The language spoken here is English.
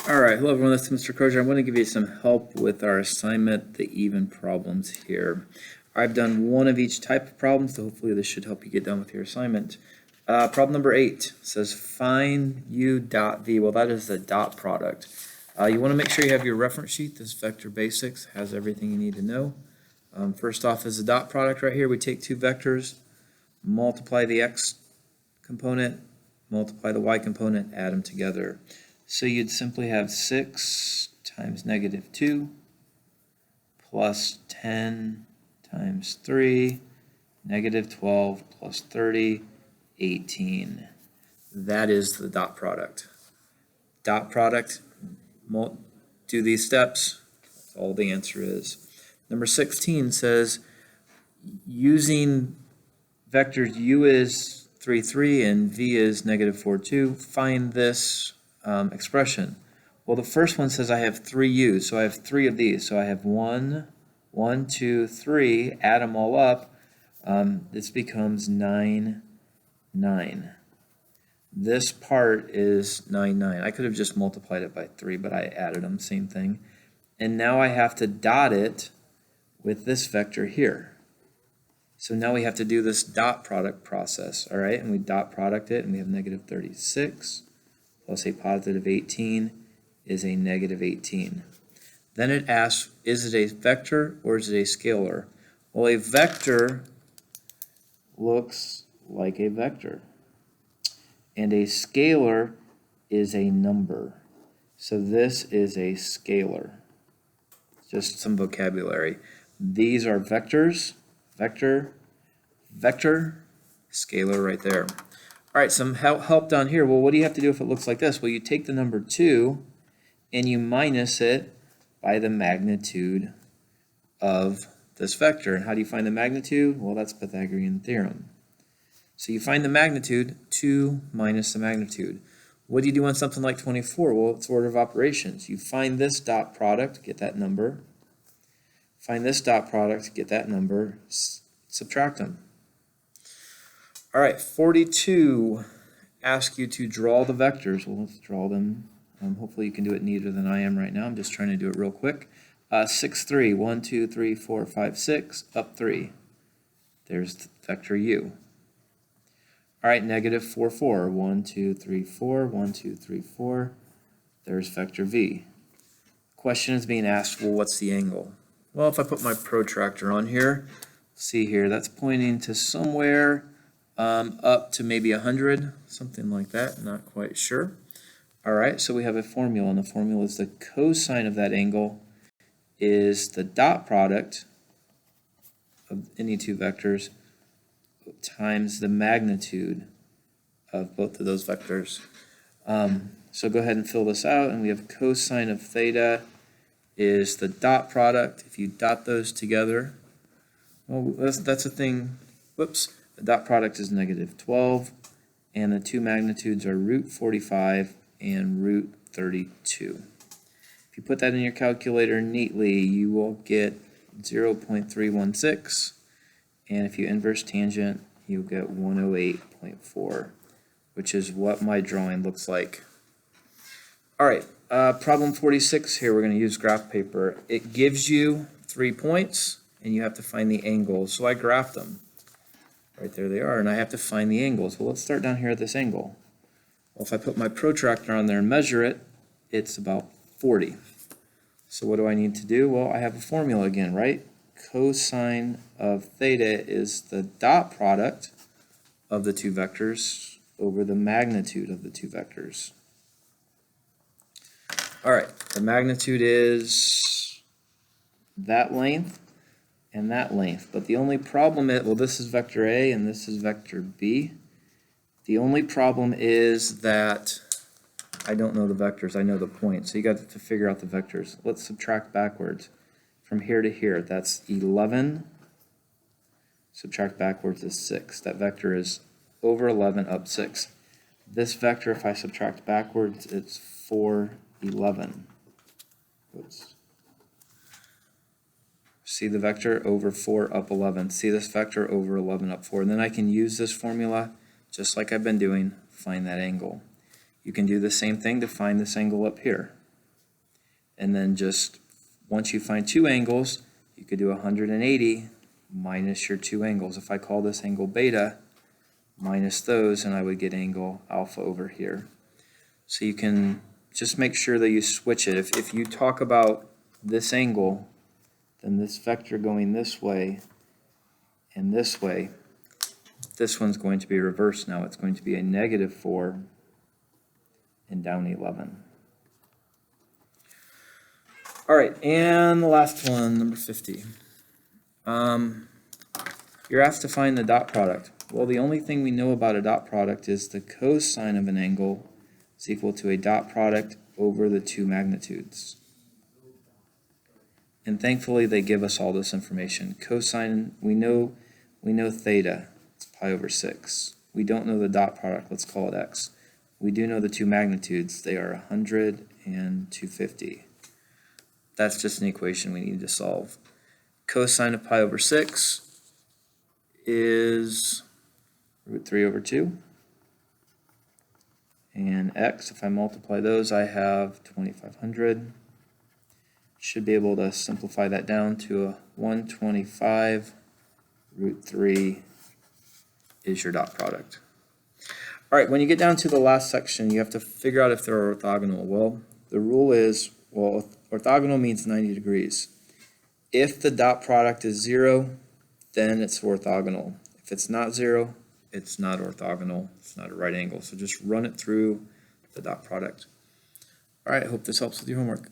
All right, hello everyone, this is Mr. Crozier. I'm going to give you some help with our assignment, the even problems here. I've done one of each type of problem, so hopefully this should help you get done with your assignment. Problem number 8 says find u dot v. Well, that is the dot product. You want to make sure you have your reference sheet. This Vector Basics has everything you need to know. First off is the dot product right here. We take two vectors, multiply the x component, multiply the y component, add them together. So you'd simply have 6 times negative 2 plus 10 times 3, negative 12 plus 30, 18. That is the dot product. Dot product, do these steps, that's all the answer is. Number 16 says using vectors u is 3, 3 and v is negative 4, 2, find this expression. Well, the first one says I have 3 u's, so I have 3 of these. So I have 1, 1, 2, 3, add them all up. This becomes 9, 9. This part is 9, 9. I could have just multiplied it by 3, but I added them, same thing. And now I have to dot it with this vector here. So now we have to do this dot product process, all right? And we dot product it, and we have negative 36. Plus a positive 18 is a negative 18. Then it asks, is it a vector or is it a scalar? Well, a vector looks like a vector. And a scalar is a number. So this is a scalar. Just some vocabulary. These are vectors, vector, vector, scalar right there. All right, some help down here. Well, what do you have to do if it looks like this? Well, you take the number 2 and you minus it by the magnitude of this vector. And how do you find the magnitude? Well, that's Pythagorean theorem. So you find the magnitude, 2 minus the magnitude. What do you do on something like 24? Well, it's order of operations. You find this dot product, get that number. Find this dot product, get that number, subtract them. All right, 42 asks you to draw the vectors. Well, let's draw them. Hopefully you can do it neater than I am right now. I'm just trying to do it real quick. 6, 3, 1, 2, 3, 4, 5, 6, up 3. There's vector u. All right, negative 4, 4, 1, 2, 3, 4, 1, 2, 3, 4. There's vector v. Question is being asked, well, what's the angle? Well, if I put my protractor on here, see here, that's pointing to somewhere up to maybe 100, something like that, not quite sure. All right, so we have a formula, and the formula is the cosine of that angle is the dot product of any two vectors times the magnitude of both of those vectors. So go ahead and fill this out, and we have cosine of theta is the dot product. If you dot those together, well, that's a thing, whoops. The dot product is negative 12, and the two magnitudes are root 45 and root 32. If you put that in your calculator neatly, you will get 0.316, and if you inverse tangent, you'll get 108.4, which is what my drawing looks like. All right, problem 46 here, we're going to use graph paper. It gives you 3 points, and you have to find the angles, so I graphed them. Right there they are, and I have to find the angles. Well, let's start down here at this angle. Well, if I put my protractor on there and measure it, it's about 40. So what do I need to do? Well, I have a formula again, right? Cosine of theta is the dot product of the two vectors over the magnitude of the two vectors. All right, the magnitude is that length and that length. But the only problem is, well, this is vector A and this is vector B. The only problem is that I don't know the vectors, I know the points. So you got to figure out the vectors. Let's subtract backwards. From here to here, that's 11. Subtract backwards is 6. That vector is over 11 up 6. This vector, if I subtract backwards, it's 4, 11. Oops. See the vector over 4 up 11. See this vector over 11 up 4. And then I can use this formula, just like I've been doing, find that angle. You can do the same thing to find this angle up here. and then just, once you find two angles, you could do 180 minus your two angles. If I call this angle beta, minus those, and I would get angle alpha over here. So you can just make sure that you switch it. If you talk about this angle, then this vector going this way and this way, this one's going to be reversed now. It's going to be a -4 and down 11. All right, and the last one, number 50. You're asked to find the dot product. Well, the only thing we know about a dot product is the cosine of an angle is equal to a dot product over the two magnitudes. And thankfully, they give us all this information. Cosine, we know theta, it's pi over 6. We don't know the dot product, let's call it x. We do know the two magnitudes, they are 100 and 250. That's just an equation we need to solve. Cosine of pi over 6 is √3 over 2. And x, if I multiply those, I have 2500. Should be able to simplify that down to a 125 √3 is your dot product. All right, when you get down to the last section, you have to figure out if they're orthogonal. Well, the rule is, well, orthogonal means 90 degrees. If the dot product is 0, then it's orthogonal. If it's not 0, it's not orthogonal. It's not a right angle. So just run it through the dot product. All right, I hope this helps with your homework.